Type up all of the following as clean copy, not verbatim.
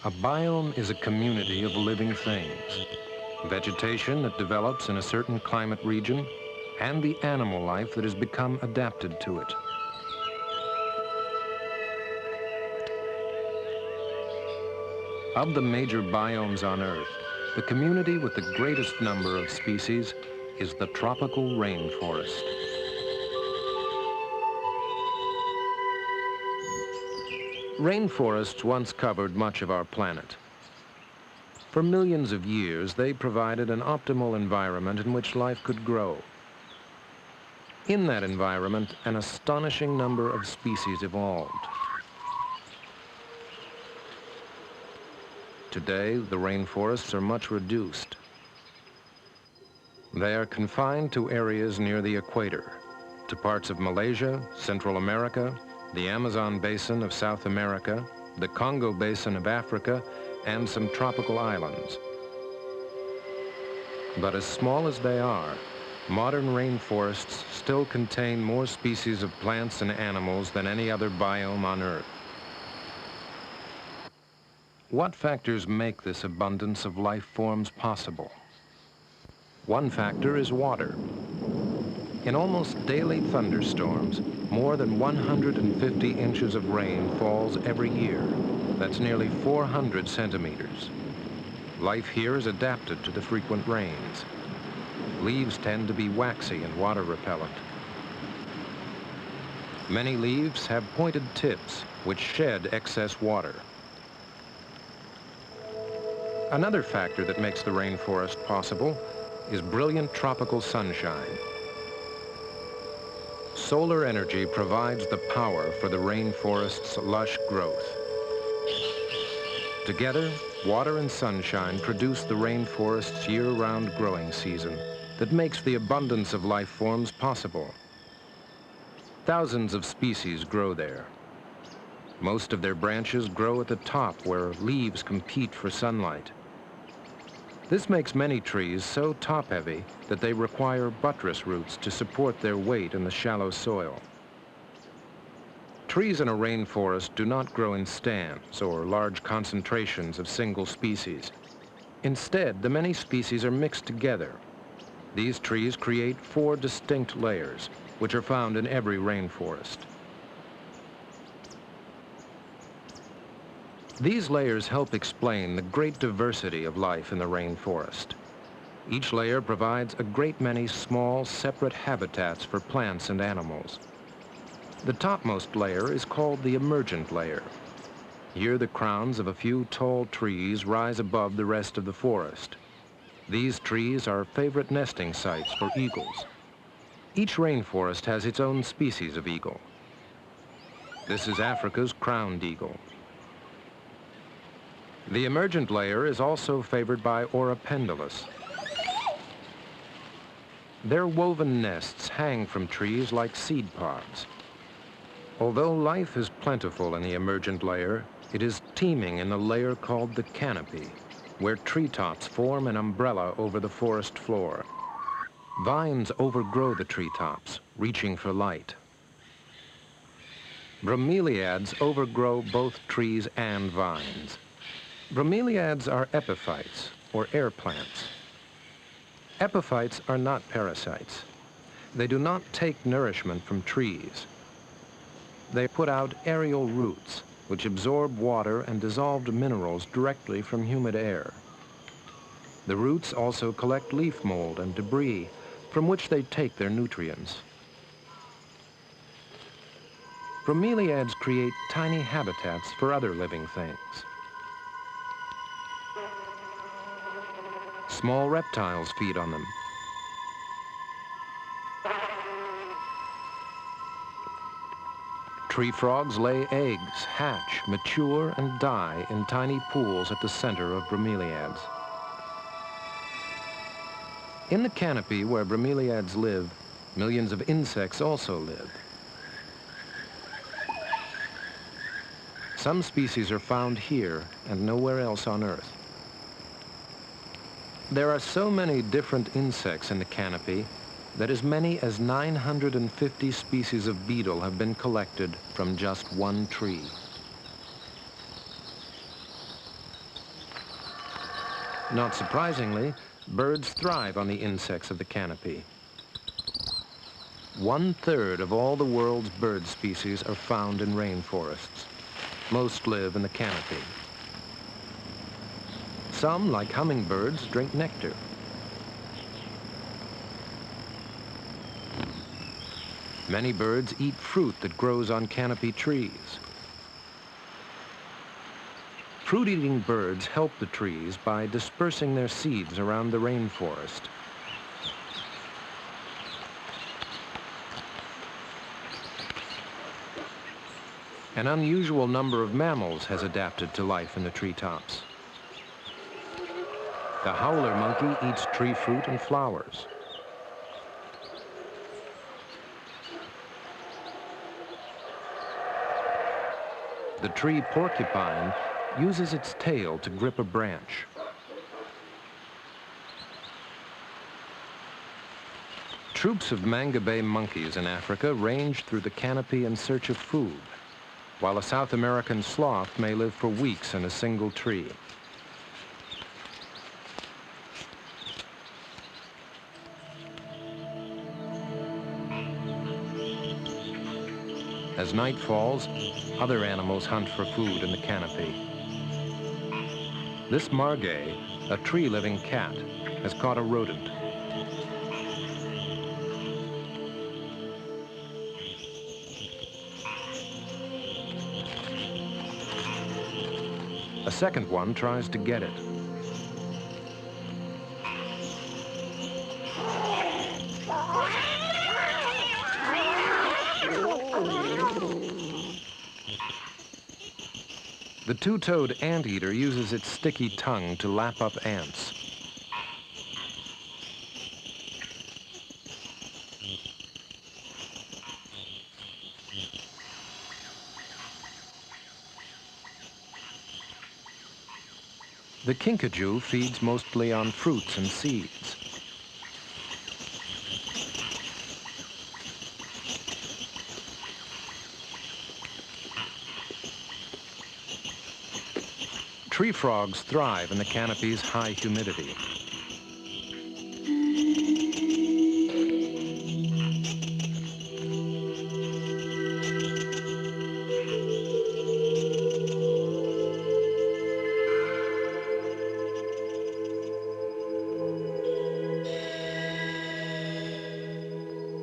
A biome is a community of living things. Vegetation that develops in a certain climate region, and the animal life that has become adapted to it. Of the major biomes on Earth, the community with the greatest number of species is the tropical rainforest. Rainforests once covered much of our planet. For millions of years, they provided an optimal environment in which life could grow. In that environment, an astonishing number of species evolved. Today, the rainforests are much reduced. They are confined to areas near the equator, to parts of Malaysia, Central America, the Amazon basin of South America, the Congo basin of Africa, and some tropical islands. But as small as they are, modern rainforests still contain more species of plants and animals than any other biome on Earth. What factors make this abundance of life forms possible? One factor is water. In almost daily thunderstorms, more than 150 inches of rain falls every year. That's nearly 400 centimeters. Life here is adapted to the frequent rains. Leaves tend to be waxy and water repellent. Many leaves have pointed tips which shed excess water. Another factor that makes the rainforest possible is brilliant tropical sunshine. Solar energy provides the power for the rainforest's lush growth. Together, water and sunshine produce the rainforest's year-round growing season that makes the abundance of life forms possible. Thousands of species grow there. Most of their branches grow at the top where leaves compete for sunlight. This makes many trees so top-heavy that they require buttress roots to support their weight in the shallow soil. Trees in a rainforest do not grow in stands or large concentrations of single species. Instead, the many species are mixed together. These trees create 4 distinct layers, which are found in every rainforest. These layers help explain the great diversity of life in the rainforest. Each layer provides a great many small, separate habitats for plants and animals. The topmost layer is called the emergent layer. Here, the crowns of a few tall trees rise above the rest of the forest. These trees are favorite nesting sites for eagles. Each rainforest has its own species of eagle. This is Africa's crowned eagle. The emergent layer is also favored by Oripendulus. Their woven nests hang from trees like seed pods. Although life is plentiful in the emergent layer, it is teeming in the layer called the canopy, where treetops form an umbrella over the forest floor. Vines overgrow the treetops, reaching for light. Bromeliads overgrow both trees and vines. Bromeliads are epiphytes, or air plants. Epiphytes are not parasites. They do not take nourishment from trees. They put out aerial roots, which absorb water and dissolved minerals directly from humid air. The roots also collect leaf mold and debris, from which they take their nutrients. Bromeliads create tiny habitats for other living things. Small reptiles feed on them. Tree frogs lay eggs, hatch, mature, and die in tiny pools at the center of bromeliads. In the canopy where bromeliads live, millions of insects also live. Some species are found here and nowhere else on Earth. There are so many different insects in the canopy that as many as 950 species of beetle have been collected from just one tree. Not surprisingly, birds thrive on the insects of the canopy. 1/3 of all the world's bird species are found in rainforests. Most live in the canopy. Some, like hummingbirds, drink nectar. Many birds eat fruit that grows on canopy trees. Fruit-eating birds help the trees by dispersing their seeds around the rainforest. An unusual number of mammals has adapted to life in the treetops. The howler monkey eats tree fruit and flowers. The tree porcupine uses its tail to grip a branch. Troops of manga bay monkeys in Africa range through the canopy in search of food, while a South American sloth may live for weeks in a single tree. As night falls, other animals hunt for food in the canopy. This margay, a tree-living cat, has caught a rodent. A second one tries to get it. The two-toed anteater uses its sticky tongue to lap up ants. The kinkajou feeds mostly on fruits and seeds. Tree frogs thrive in the canopy's high humidity.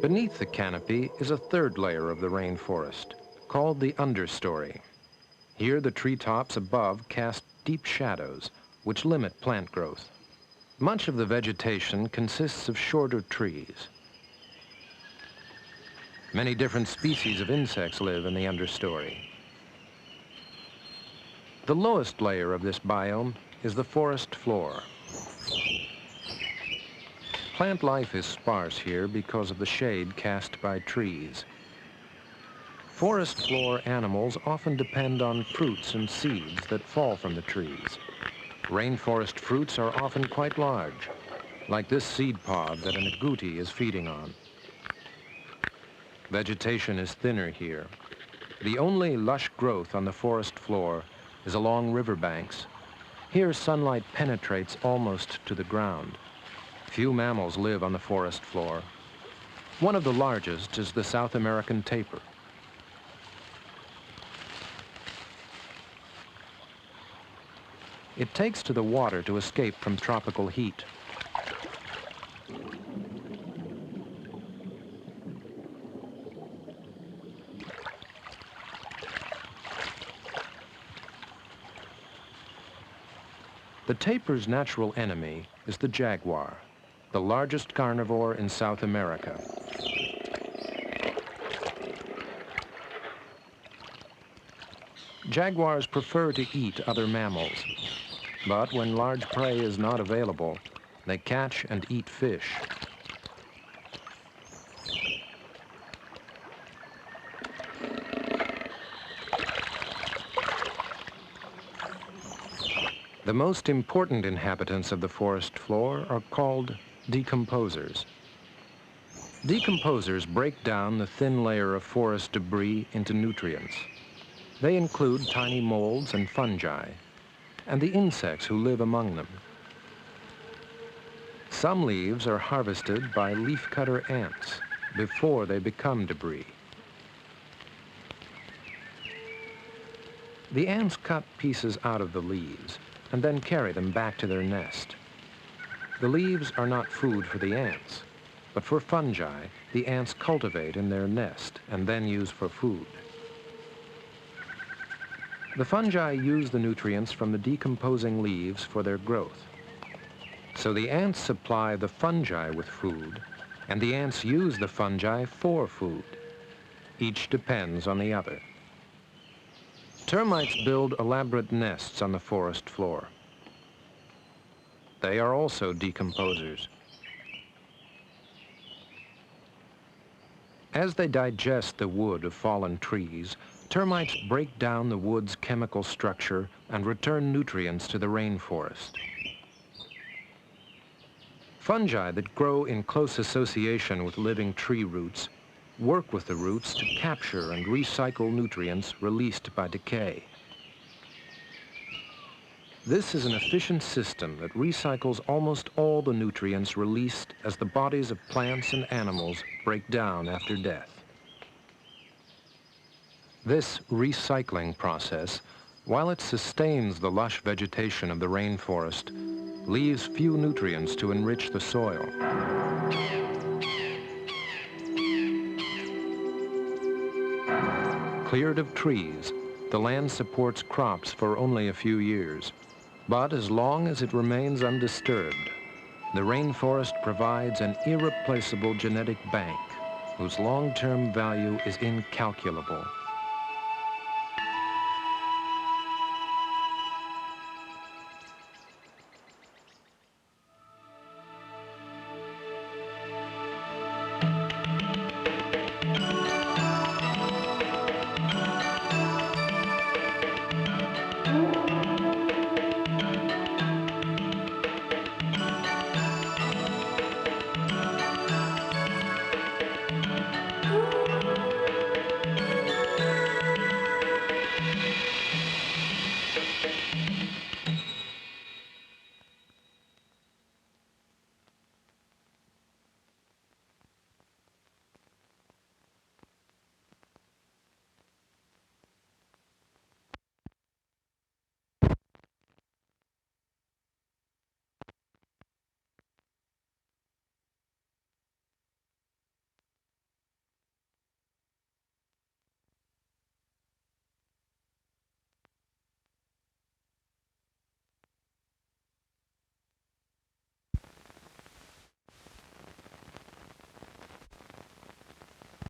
Beneath the canopy is a third layer of the rainforest, called the understory. Here, the treetops above cast deep shadows, which limit plant growth. Much of the vegetation consists of shorter trees. Many different species of insects live in the understory. The lowest layer of this biome is the forest floor. Plant life is sparse here because of the shade cast by trees. Forest floor animals often depend on fruits and seeds that fall from the trees. Rainforest fruits are often quite large, like this seed pod that an agouti is feeding on. Vegetation is thinner here. The only lush growth on the forest floor is along riverbanks. Here, sunlight penetrates almost to the ground. Few mammals live on the forest floor. One of the largest is the South American tapir. It takes to the water to escape from tropical heat. The tapir's natural enemy is the jaguar, the largest carnivore in South America. Jaguars prefer to eat other mammals, but when large prey is not available, they catch and eat fish. The most important inhabitants of the forest floor are called decomposers. Decomposers break down the thin layer of forest debris into nutrients. They include tiny molds and fungi, and the insects who live among them. Some leaves are harvested by leafcutter ants before they become debris. The ants cut pieces out of the leaves and then carry them back to their nest. The leaves are not food for the ants, but for fungi the ants cultivate in their nest and then use for food. The fungi use the nutrients from the decomposing leaves for their growth. So the ants supply the fungi with food, and the ants use the fungi for food. Each depends on the other. Termites build elaborate nests on the forest floor. They are also decomposers. As they digest the wood of fallen trees, termites break down the wood's chemical structure and return nutrients to the rainforest. Fungi that grow in close association with living tree roots work with the roots to capture and recycle nutrients released by decay. This is an efficient system that recycles almost all the nutrients released as the bodies of plants and animals break down after death. This recycling process, while it sustains the lush vegetation of the rainforest, leaves few nutrients to enrich the soil. Cleared of trees, the land supports crops for only a few years. But as long as it remains undisturbed, the rainforest provides an irreplaceable genetic bank whose long-term value is incalculable.